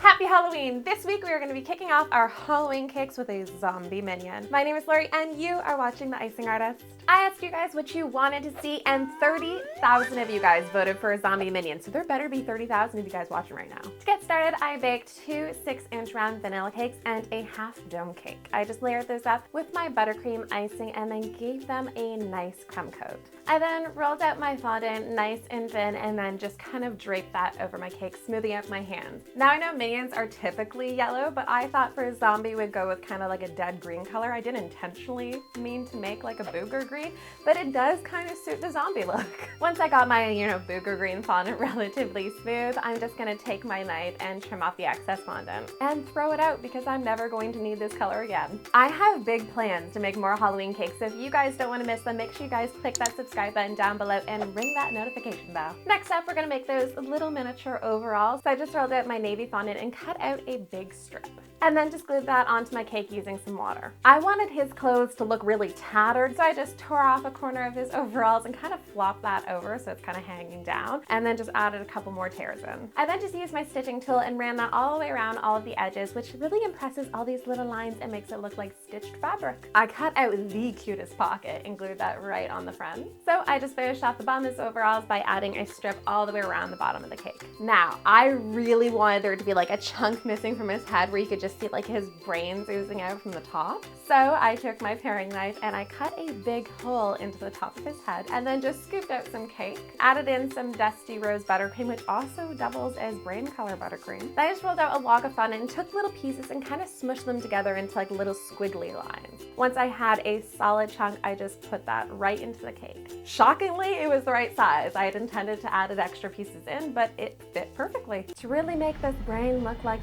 Happy Halloween! This week we are going to be kicking off our Halloween cakes with a zombie minion. My name is Lori and you are watching The Icing Artist. I asked you guys what you wanted to see and 30,000 of you guys voted for a zombie minion, so there better be 30,000 of you guys watching right now. To get started, I baked 2 6-inch round vanilla cakes and a half dome cake. I just layered those up with my buttercream icing and then gave them a nice crumb coat. I then rolled out my fondant nice and thin and then just kind of draped that over my cake, smoothing out my hands. Now I know minions are typically yellow, but I thought for a zombie we'd go with kind of like a dead green color. I didn't intentionally mean to make like a booger green, but it does kind of suit the zombie look. Once I got my, booger green fondant relatively smooth, I'm just gonna take my knife and trim off the excess fondant and throw it out because I'm never going to need this color again. I have big plans to make more Halloween cakes, so if you guys don't want to miss them, make sure you guys click that subscribe button down below and ring that notification bell. Next up, we're gonna make those little miniature overalls. So I just rolled out my navy fondant and cut out a big strip, and then just glued that onto my cake using some water. I wanted his clothes to look really tattered, so I just tore off a corner of his overalls and kind of flopped that over so it's kind of hanging down, and then just added a couple more tears in. I then just used my stitching tool and ran that all the way around all of the edges, which really impresses all these little lines and makes it look like stitched fabric. I cut out the cutest pocket and glued that right on the front. So I just finished off the bottom of his overalls by adding a strip all the way around the bottom of the cake. Now, I really wanted there to be like a chunk missing from his head where you could just see like his brains oozing out from the top. So I took my paring knife and I cut a big hole into the top of his head and then just scooped out some cake. Added in some dusty rose buttercream, which also doubles as brain color buttercream. Then I just rolled out a log of fondant and took little pieces and kind of smushed them together into like little squiggly lines. Once I had a solid chunk, I just put that right into the cake. Shockingly, it was the right size. I had intended to add extra pieces in, but it fit perfectly. To really make this brain look like,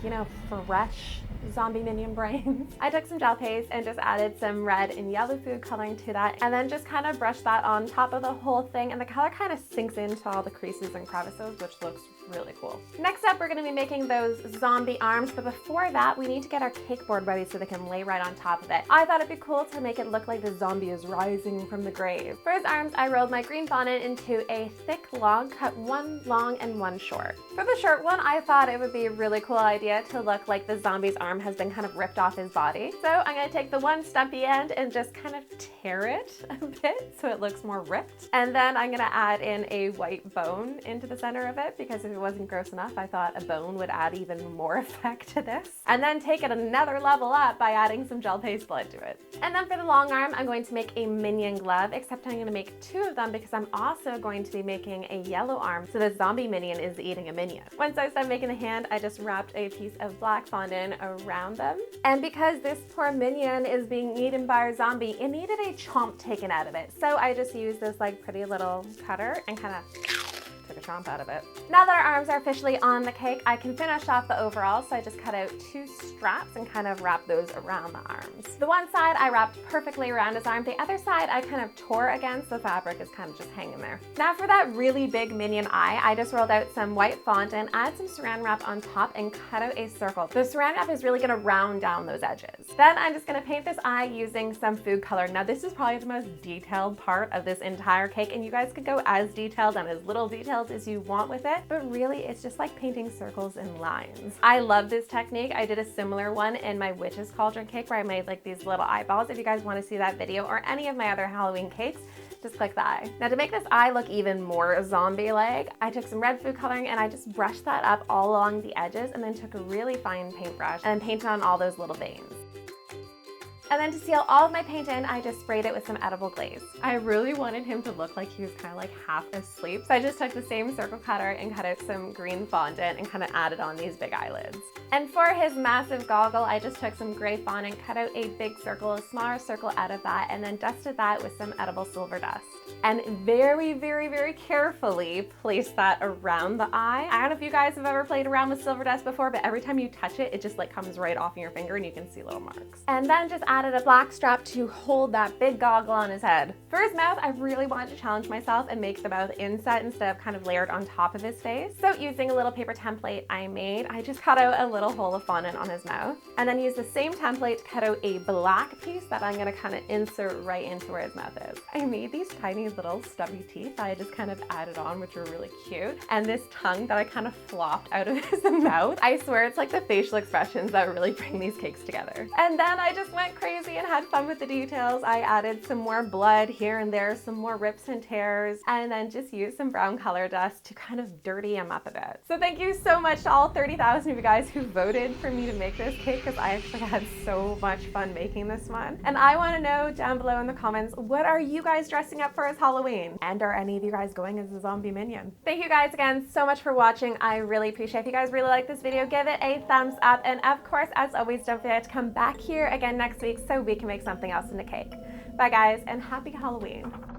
fresh zombie minion brains, I took some gel paste and just added some red and yellow food coloring to that, and then just kind of brushed that on top of the whole thing, and the color kind of sinks into all the creases and crevices, which looks really cool. Next up, we're going to be making those zombie arms, but before that, we need to get our cake board ready so they can lay right on top of it. I thought it'd be cool to make it look like the zombie is rising from the grave. For his arms, I rolled my green fondant into a thick log, cut one long and one short. For the short one, I thought it would be a really cool idea to look like the zombie's arm has been kind of ripped off his body. So I'm going to take the one stumpy end and just kind of tear it a bit so it looks more ripped. And then I'm going to add in a white bone into the center of it because if it wasn't gross enough, I thought a bone would add even more effect to this. And then take it another level up by adding some gel paste blood to it. And then for the long arm, I'm going to make a Minion Glove, except I'm going to make 2 of them because I'm also going to be making a yellow arm so the zombie minion is eating a minion. Once I started making the hand, I just wrapped a piece of black fondant around them. And because this poor minion is being eaten by a zombie, it needed a chomp taken out of it. So I just used this like pretty little cutter and kind of took a chomp out of it. Now that our arms are officially on the cake, I can finish off the overall, so I just cut out 2 straps and kind of wrap those around the arms. The one side I wrapped perfectly around his arm, the other side I kind of tore against, the fabric is kind of just hanging there. Now for that really big minion eye, I just rolled out some white fondant, add some saran wrap on top, and cut out a circle. The saran wrap is really gonna round down those edges. Then I'm just gonna paint this eye using some food color. Now this is probably the most detailed part of this entire cake, and you guys could go as detailed and as little detailed as you want with it, but really it's just like painting circles and lines. I love this technique. I did a similar one in my witch's cauldron cake where I made like these little eyeballs. If you guys want to see that video or any of my other Halloween cakes, just click the eye. Now to make this eye look even more zombie-like, I took some red food coloring and I just brushed that up all along the edges and then took a really fine paintbrush and painted on all those little veins. And then to seal all of my paint in, I just sprayed it with some edible glaze. I really wanted him to look like he was kind of like half asleep, so I just took the same circle cutter and cut out some green fondant and kind of added on these big eyelids. And for his massive goggle, I just took some gray fondant, cut out a big circle, a smaller circle out of that, and then dusted that with some edible silver dust. And very, very, very carefully place that around the eye. I don't know if you guys have ever played around with silver dust before, but every time you touch it, it just like comes right off in your finger and you can see little marks. And then just add added a black strap to hold that big goggle on his head. For his mouth, I really wanted to challenge myself and make the mouth inset instead of kind of layered on top of his face. So using a little paper template I made, I just cut out a little hole of fondant on his mouth, and then use the same template to cut out a black piece that I'm gonna kind of insert right into where his mouth is. I made these tiny little stubby teeth that I just kind of added on, which were really cute. And this tongue that I kind of flopped out of his mouth. I swear it's like the facial expressions that really bring these cakes together. And then I just went crazy and had fun with the details. I added some more blood here and there, some more rips and tears, and then just used some brown color dust to kind of dirty him up a bit. So thank you so much to all 30,000 of you guys who voted for me to make this cake, because I actually had so much fun making this one. And I want to know down below in the comments, what are you guys dressing up for as Halloween? And are any of you guys going as a zombie minion? Thank you guys again so much for watching. I really appreciate it. If you guys really like this video, give it a thumbs up. And of course, as always, don't forget to come back here again next week so we can make something else in the cake. Bye guys, and happy Halloween.